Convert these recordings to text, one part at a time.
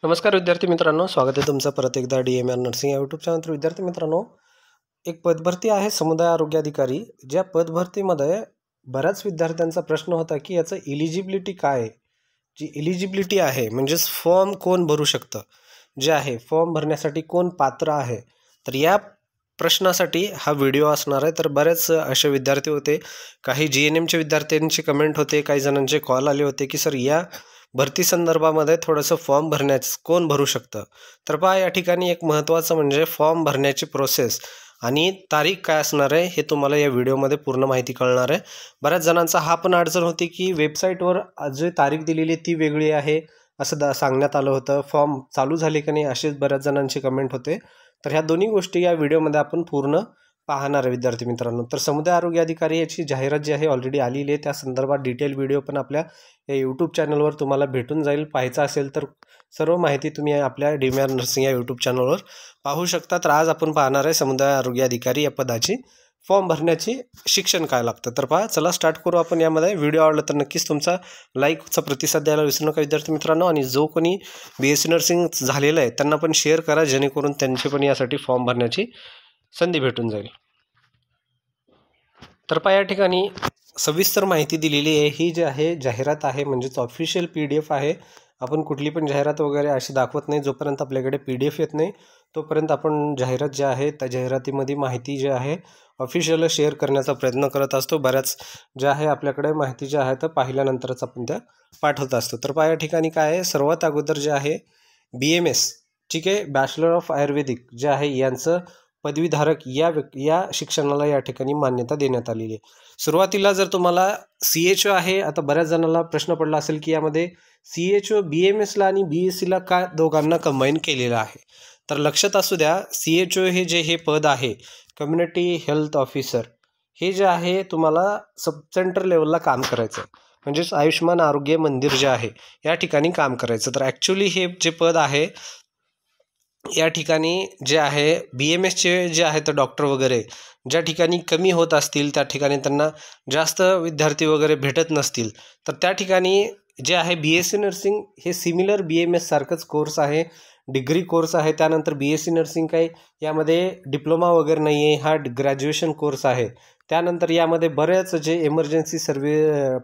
नमस्कार विद्यार्थी मित्रांनो, स्वागत आहे तुमचं परत एकदा DMR नर्सिंग या यूट्यूब चॅनल. विद्यार्थी मित्रांनो, एक पदभरती आहे समुदाय आरोग्य अधिकारी. ज्या पदभरतीमध्ये बऱ्याच विद्यार्थ्यांचा प्रश्न होता की याचं इलिजिबिलिटी काय आहे. जी इलिजिबिलिटी आहे म्हणजेच फॉर्म कोण भरू शकतं, जे आहे फॉर्म भरण्यासाठी कोण पात्र आहे. तर या प्रश्नासाठी हा व्हिडिओ असणार आहे. तर बरेच असे विद्यार्थी होते, काही GNMचे विद्यार्थ्यांचे कमेंट होते, काही जणांचे कॉल आले होते की सर या भरती संदर्भामध्ये थोडंसं फॉर्म भरण्याचं कोण भरू शकतं. तर पहा, या ठिकाणी एक महत्त्वाचं म्हणजे फॉर्म भरण्याची प्रोसेस आणि तारीख काय असणार आहे हे तुम्हाला या व्हिडिओमध्ये पूर्ण माहिती कळणार आहे. बऱ्याच जणांचा हा पण अडचण होती की वेबसाईटवर जे तारीख दिलेली ती वेगळी आहे असं सांगण्यात आलं होतं. फॉर्म चालू झाले की नाही असेच बऱ्याच जणांचे कमेंट होते. तर ह्या दोन्ही गोष्टी या व्हिडिओमध्ये आपण पूर्ण पाहणार आहे विद्यार्थी मित्रांनो. तर समुदाय आरोग्य अधिकारी याची जाहिरात जी आहे ऑलरेडी आलेली आहे. त्या संदर्भात डिटेल व्हिडिओ पण आपल्या या यूट्यूब चॅनलवर तुम्हाला भेटून जाईल. पाहायचं असेल तर सर्व माहिती तुम्ही आपल्या DMR नर्सिंग या यूट्यूब चॅनलवर पाहू शकता. तर आज आपण पाहणार आहे समुदाय आरोग्य अधिकारी या पदाची फॉर्म भरण्याची शिक्षण काय लागतं. तर पहा, चला स्टार्ट करू आपण. यामध्ये व्हिडिओ आवडला तर नक्कीच तुमचा लाईकचा प्रतिसाद द्यायला विसरू नका विद्यार्थी मित्रांनो. आणि जो कोणी BSc नर्सिंग झालेलं आहे त्यांना पण शेअर करा, जेणेकरून त्यांची पण यासाठी फॉर्म भरण्याची संधी भेटून जाईल. तर पहा, या ठिकाणी सविस्तर माहिती दिलेली आहे. ही जी आहे जाहिरात आहे म्हणजेच ऑफिशियल PDF आहे. आपण कुठली पण जाहिरात वगैरे अशी दाखवत नाही. जोपर्यंत आपल्याकडे PDF येत नाही तोपर्यंत आपण जाहिरात जी आहे त्या जाहिरातीमध्ये माहिती जी आहे ऑफिशियल शेअर करण्याचा प्रयत्न करत असतो. बऱ्याच ज्या आहे आपल्याकडे माहिती ज्या आहे तर पाहिल्यानंतरच आपण त्या पाठवत असतो. तर पहा, या ठिकाणी काय आहे, सर्वात अगोदर जे आहे BMS, ठीक आहे, बॅचलर ऑफ आयुर्वेदिक जे आहे यांचं पदवीधारक या शिक्षणाला या ठिकाणी मान्यता देण्यात आलेली आहे. सुरुवातीला जर तुम्हाला CHO आहे, आता बऱ्याच जणांना प्रश्न पडला असेल की यामध्ये CHO BMSला आणि BScला का दोघांना कंबाईन केलेलं आहे. तर लक्षात असू द्या, CHO हे पद आहे कम्युनिटी हेल्थ ऑफिसर, हे जे आहे तुम्हाला सब सेंटर लेवलला काम करायचं आहे. म्हणजेच आयुष्यमान आरोग्य मंदिर जे आहे या ठिकाणी काम करायचं. तर ॲक्च्युली हे जे पद आहे या ठिकाणी जे आहे BMSचे जे आहे तर डॉक्टर वगैरे ज्या ठिकाणी कमी होत असतील, त्या ठिकाणी त्यांना जास्त विद्यार्थी वगैरे भेटत नसतील, तर त्या ठिकाणी जे आहे BSc नर्सिंग हे सिमिलर BMS सारखंच कोर्स आहे, डिग्री कोर्स आहे. त्यानंतर BSc नर्सिंग काही यामध्ये डिप्लोमा वगैरे नाही आहे, हा ग्रॅज्युएशन कोर्स आहे. त्यानंतर यामध्ये बरेच जे इमर्जन्सी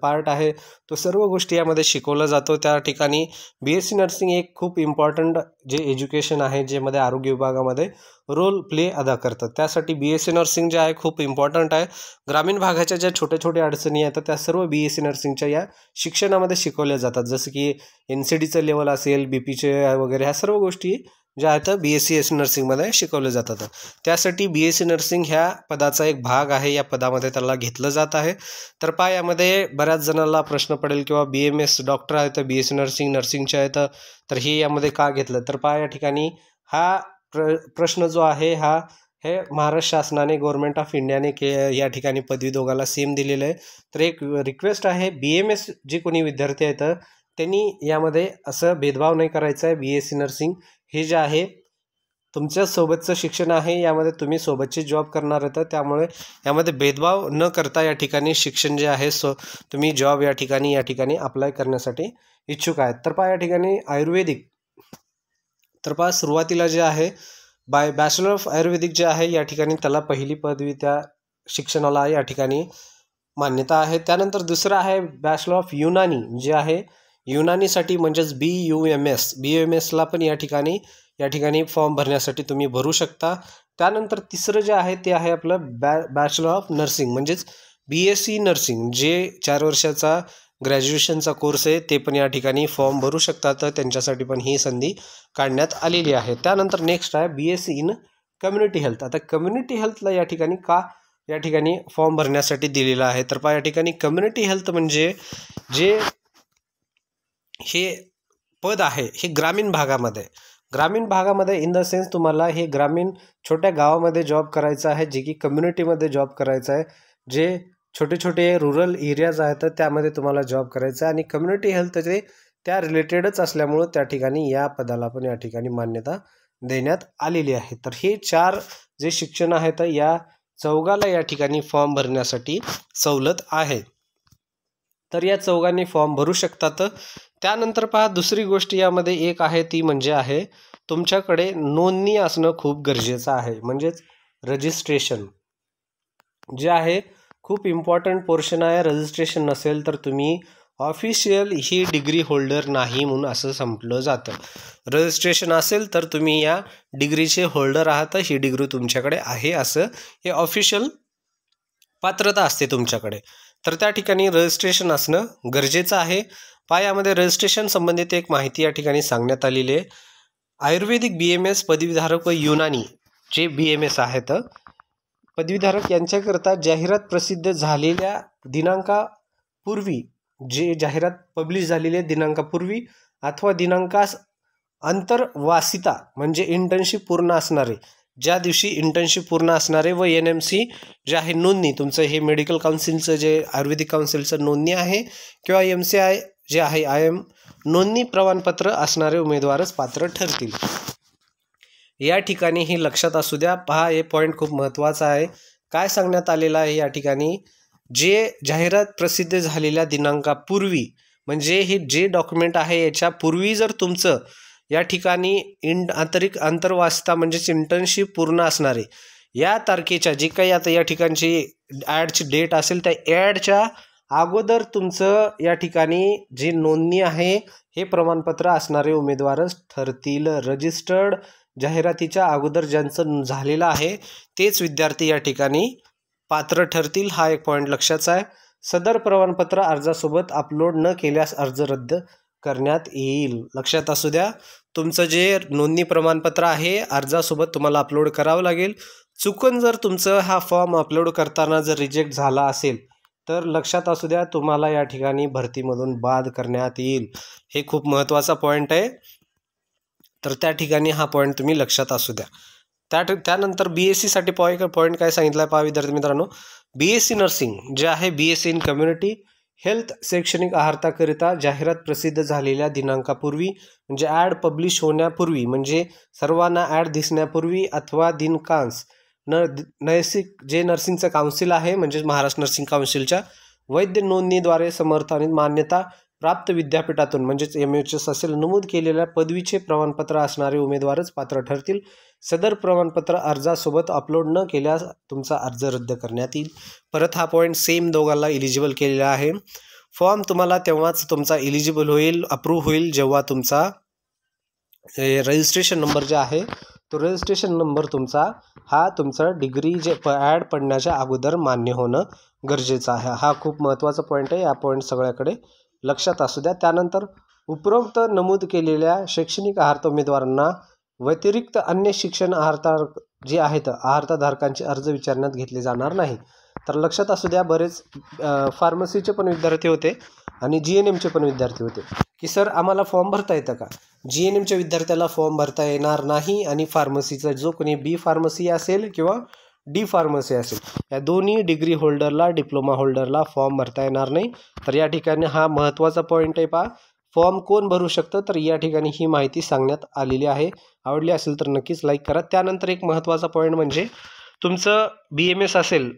पार्ट आहे तो सर्व गोष्टी यामध्ये शिकवलं जातो. त्या ठिकाणी BSc नर्सिंग एक खूप इम्पॉर्टंट जे एज्युकेशन आहे, ज्यामध्ये आरोग्य विभागामध्ये रोल प्ले अदा करतं. त्यासाठी BSc नर्सिंग जे आहे खूप इम्पॉर्टंट आहे. ग्रामीण भागाच्या ज्या छोट्या छोट्या अडचणी आहेत त्या सर्व BSc नर्सिंगच्या या शिक्षणामध्ये शिकवल्या जातात. जसं की NCDचं लेवल असेल, BPचे वगैरे, ह्या सर्व गोष्टी ज्या आहेत BSc नर्सिंगमध्ये शिकवले जातात. त्यासाठी BSc नर्सिंग ह्या पदाचा एक भाग आहे, या पदामध्ये त्याला घेतलं जात आहे. तर पहा, यामध्ये बऱ्याच जणांना प्रश्न पडेल किंवा BMS डॉक्टर आहेत तर BSc नर्सिंगचे आहेत तर हे यामध्ये का घेतलं. तर पहा, या ठिकाणी हा प्रश्न जो आहे हे महाराष्ट्र शासनाने, गव्हर्नमेंट ऑफ इंडियाने या ठिकाणी पदवी दोघाला सेम दिलेलं आहे. तर एक रिक्वेस्ट आहे, BMS जे कोणी विद्यार्थी आहेत त्यांनी यामध्ये असं भेदभाव नाही करायचा आहे. BSc नर्सिंग हे जे आहे तुमच्या सोबतचं शिक्षण आहे, यामध्ये तुम्ही सोबतची जॉब करणार आहेत, त्यामुळे यामध्ये भेदभाव न करता या ठिकाणी शिक्षण जे आहे तुम्ही जॉब या ठिकाणी अप्लाय करण्यासाठी इच्छुक आहेत. तर पहा, या ठिकाणी आयुर्वेदिक, तर पहा सुरुवातीला जे आहे बॅचलर ऑफ आयुर्वेदिक जे आहे या ठिकाणी त्याला पहिली पदवी त्या शिक्षणाला या ठिकाणी मान्यता आहे. त्यानंतर दुसरं आहे बॅचलर ऑफ युनानी, जे आहे युनानीसाठी म्हणजेच BUMSला पण या ठिकाणी फॉर्म भरण्यासाठी तुम्ही भरू शकता. त्यानंतर तिसरं जे आहे ते आहे आपलं बॅचलर ऑफ नर्सिंग म्हणजेच BSc नर्सिंग, जे 4 वर्षाचा ग्रॅज्युएशनचा कोर्स आहे, ते पण या ठिकाणी फॉर्म भरू शकतात. तर त्यांच्यासाठी पण ही संधी काढण्यात आलेली आहे. त्यानंतर नेक्स्ट आहे BSc इन कम्युनिटी हेल्थ. आता कम्युनिटी हेल्थला या ठिकाणी फॉर्म भरण्यासाठी दिलेला आहे. तर पहा, या ठिकाणी कम्युनिटी हेल्थ म्हणजे जे हे पद आहे हे ग्रामीण भागामध्ये इन द सेन्स तुम्हाला हे ग्रामीण छोट्या गावामध्ये जॉब करायचा आहे, जे की कम्युनिटीमध्ये जॉब करायचा आहे. जे छोटे छोटे रुरल एरियाज आहेत त्यामध्ये तुम्हाला जॉब करायचा आहे आणि कम्युनिटी हेल्थ जे त्या रिलेटेडच असल्यामुळं त्या ठिकाणी या पदाला पण या ठिकाणी मान्यता देण्यात आलेली आहे. तर हे 4 जे शिक्षण आहेत या चौघाला या ठिकाणी फॉर्म भरण्यासाठी सवलत आहे. तर या चौघांनी फॉर्म भरू शकतात. त्यानंतर पहा दुसरी गोष्ट यामध्ये एक आहे ती म्हणजे आहे तुमच्याकडे नोंदणी असणं खूप गरजेचं आहे, म्हणजेच रजिस्ट्रेशन जे आहे खूप इम्पॉर्टंट पोर्शन आहे. रजिस्ट्रेशन नसेल तर तुम्ही ऑफिशियल ही डिग्री होल्डर नाही म्हणून असं संपलं जातं. रजिस्ट्रेशन असेल तर तुम्ही या डिग्रीचे होल्डर आहात, ही डिग्री तुमच्याकडे आहे असं हे ऑफिशियल पात्रता असते तुमच्याकडे. तर त्या ठिकाणी रजिस्ट्रेशन असणं गरजेचं आहे. यामध्ये रजिस्ट्रेशन संबंधित एक माहिती या ठिकाणी सांगण्यात आलेली आहे. आयुर्वेदिक BMS पदवीधारक व युनानी जे BMS आहेत पदवीधारक यांच्याकरता जाहिरात प्रसिद्ध झालेल्या दिनांकापूर्वी, जे जाहिरात पब्लिश झालेल्या दिनांकापूर्वी अथवा दिनांकास अंतर्वासिता म्हणजे इंटर्नशिप पूर्ण असणारे, ज्या दिवशी इंटर्नशिप पूर्ण असणारे व NMC जे आहे नोंदणी, तुमचं हे मेडिकल काउन्सिलचं जे आयुर्वेदिक काउन्सिलचं नोंदणी आहे किंवा MCI जे आहे IM नोंदणी प्रमाणपत्र असणारे उमेदवारच पात्र ठरतील. या ठिकाणी हे लक्षात असू द्या. पहा, हे पॉईंट खूप महत्त्वाचा आहे. काय सांगण्यात आलेलं आहे या ठिकाणी, जे जाहिरात प्रसिद्ध झालेल्या दिनांकापूर्वी म्हणजे हे जे डॉक्युमेंट आहे याच्यापूर्वी जर तुमचं या ठिकाणी अंतर्वासिता म्हणजेच इंटर्नशिप पूर्ण असणारे या तारखेच्या जी काही आता या ठिकाणची ॲडची डेट असेल त्या ॲडच्या अगोदर तुमचं या ठिकाणी जे नोंदणी आहे हे प्रमाणपत्र असणारे उमेदवारच ठरतील. रजिस्टर्ड जाहिरातीच्या अगोदर ज्यांचं झालेलं आहे तेच विद्यार्थी या ठिकाणी पात्र ठरतील. हा एक पॉईंट लक्षात आहे. सदर प्रमाणपत्र अर्जासोबत अपलोड न केल्यास अर्ज रद्द करण्यात येईल. लक्षात असू द्या, तुमचं जे नोंदणी प्रमाणपत्र आहे अर्जासोबत तुम्हाला अपलोड करावं लागेल. चुकून जर तुमचं हा फॉर्म अपलोड करताना जर रिजेक्ट झाला असेल तर लक्षात असू द्या तुम्हाला या ठिकाणी भरतीमधून बाद करण्यात येईल. हे खूप महत्त्वाचा पॉईंट आहे, तर त्या ठिकाणी हा पॉईंट तुम्ही लक्षात असू द्या. त्यानंतर BSc पॉईंट काय सांगितलं आहे पहा विद्यार्थी मित्रांनो. BSc नर्सिंग जे आहे BSc इन कम्युनिटी हेल्थ शैक्षणिक आहारताकरिता जाहिरात प्रसिद्ध झालेल्या दिनांकापूर्वी म्हणजे ॲड पब्लिश होण्यापूर्वी, म्हणजे सर्वांना ॲड दिसण्यापूर्वी अथवा दिनांकास जे नर्सिंगचं काउन्सिल आहे म्हणजे महाराष्ट्र नर्सिंग काउन्सिलच्या वैद्य नोंदणीद्वारे समर्थ आणि मान्यता प्राप्त विद्यापीठातून म्हणजेच MHS असेल नमूद केलेल्या पदवीचे प्रमाणपत्र असणारे उमेदवारच पात्र ठरतील. सदर प्रमाणपत्र अर्जासोबत अपलोड न केल्यास तुमचा अर्ज रद्द करण्यात येईल. परत हा पॉईंट सेम दोघांना इलिजिबल केलेला आहे. फॉर्म तुम्हाला तेव्हाच तुमचा इलिजिबल होईल, अप्रूव्ह होईल जेव्हा तुमचा रजिस्ट्रेशन नंबर जे आहे तो रजिस्ट्रेशन नंबर तुमचा डिग्री जे ॲड पडण्याच्या अगोदर मान्य होणं गरजेचं आहे. हा खूप महत्त्वाचा पॉईंट आहे. या पॉईंट सगळ्याकडे लक्षात असू द्या. त्यानंतर उपरोक्त नमूद केलेल्या शैक्षणिक आहार उमेदवारांना व्यतिरिक्त अन्य शिक्षण जे आहेत आहारताधारकांचे अर्ज विचारण्यात घेतले जाणार नाही. तर लक्षात असू द्या, बरेच फार्मसीचे पण विद्यार्थी होते आणि GNMचे पण विद्यार्थी होते की सर आम्हाला फॉर्म भरता येतं का. GNMच्या विद्यार्थ्याला फॉर्म भरता येणार नाही आणि फार्मसीचा जो कोणी B फार्मसी असेल किंवा D फार्मसी असेल या दोन्ही डिग्री होल्डरला डिप्लोमा होल्डरला फॉर्म भरता येणार नाही. तर या ठिकाणी हा महत्त्वाचा पॉईंट आहे पहा. फॉर्म कोण भरू शकतं तर या ठिकाणी ही माहिती सांगण्यात आलेली आहे. आवडली असेल तर नक्कीच लाईक करा. त्यानंतर एक महत्त्वाचा पॉईंट म्हणजे तुमचं BMS असेल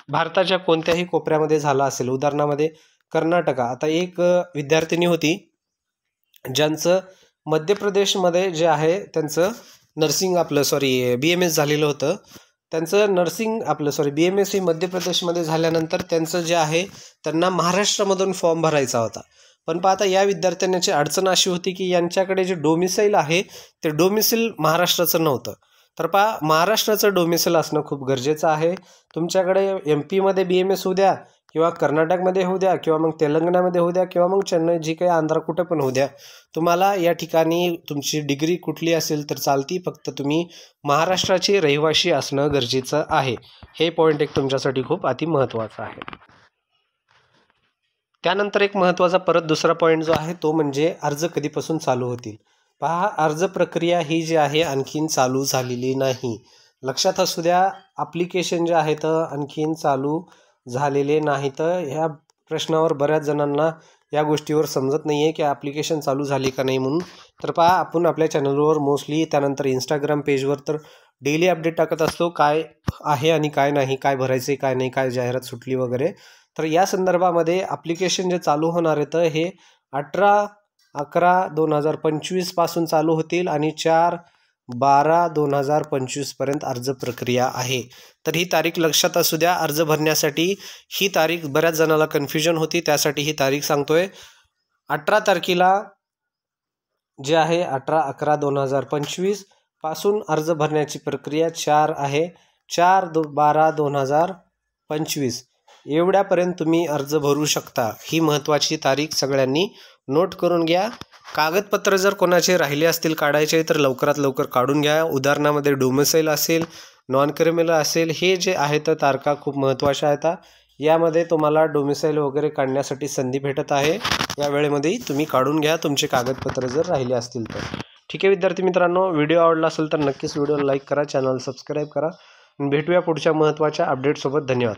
भारताच्या कोणत्याही कोपऱ्यामध्ये झाला असेल, उदाहरणामध्ये कर्नाटका. आता एक विद्यार्थिनी होती ज्यांचं मध्य प्रदेशमध्ये जे आहे त्यांचं नर्सिंग BMS झालेलं होतं. त्यांचं BMS ही मध्य प्रदेशमध्ये झाल्यानंतर त्यांचं जे आहे त्यांना महाराष्ट्रामधून फॉर्म भरायचा होता. पण आता या विद्यार्थ्यांची अडचण अशी होती की यांच्याकडे जे डोमिसाईल आहे ते डोमिसाईल महाराष्ट्राचं नव्हतं. तर महाराष्ट्राचं डोमिसाईल असणं खूप गरजेचं आहे. तुमच्याकडे MP BMS होऊ द्या किंवा कर्नाटकमध्ये होऊ द्या किंवा मग तेलंगणामध्ये होऊ द्या किंवा मग चेन्नई जी काही आंध्र कुठं पण होऊ द्या, तुम्हाला या ठिकाणी तुमची डिग्री कुठली असेल तर चालती, फक्त तुम्ही महाराष्ट्राचे रहिवासी असणं गरजेचं आहे. हे पॉईंट एक तुमच्यासाठी खूप अति महत्त्वाचा आहे. त्यानंतर एक महत्त्वाचा परत दुसरा पॉईंट जो आहे तो म्हणजे अर्ज कधीपासून चालू होतील. पहा, अर्ज प्रक्रिया ही जी आहे आणखीन चालू झालेली नाही. लक्षात असू द्या, ॲप्लिकेशन जे आहेत आणखीन चालू झालेले नाहीत. ह्या प्रश्नावर बऱ्याच जणांना या गोष्टीवर समजत नाही आहे की ॲप्लिकेशन चालू झाली का नाही म्हणून. तर पहा, आपण आपल्या चॅनलवर मोस्टली त्यानंतर इंस्टाग्राम पेजवर तर डेली अपडेट टाकत असतो काय आहे आणि काय नाही, काय भरायचे काय नाही, काय जाहिरात सुटली वगैरे. तर या संदर्भामध्ये ॲप्लिकेशन जे चालू होणार आहेत हे 18 4/11/2025 पासून चालू होतील आणि 4/12/2025 पर्यंत अर्ज प्रक्रिया आहे। तर ही तारीख लक्षात असू द्या। अर्ज भरण्यासाठी ही तारीख बऱ्याच जणाला कन्फ्युजन होती, त्यासाठी ही तारीख सांगतोय। 18 तारखेला जे आहे 18/11/2025 पासून अर्ज भरण्याची प्रक्रिया 4 आहे। 4/12/2025 एवढ्यापर्यंत तुम्ही अर्ज भरू शकता। ही महत्त्वाची तारीख सगळ्यांनी नोट करून घ्या। कागदपत्र जर कोणाचे राहिले असतील काढायचे तर लवकरात लवकर काढून घ्या। उदाहरणामध्ये डोमिसाईल असेल, नॉन क्रिमिनल असेल, हे जे आहेत तारखा खूप महत्त्वाच्या आहेत। यामध्ये तुम्हाला डोमिसाईल वगैरे काढण्यासाठी संधी भेटत आहे। या वेळेमध्ये तुम्ही काढून घ्या तुमचे कागदपत्र जर राहिले असतील तर। ठीक आहे विद्यार्थी मित्रांनो, व्हिडिओ आवडला असेल तर नक्कीच व्हिडिओला लाईक करा, चॅनल सबस्क्राईब करा। भेटूया पुढच्या महत्त्वाच्या अपडेटसोबत। धन्यवाद।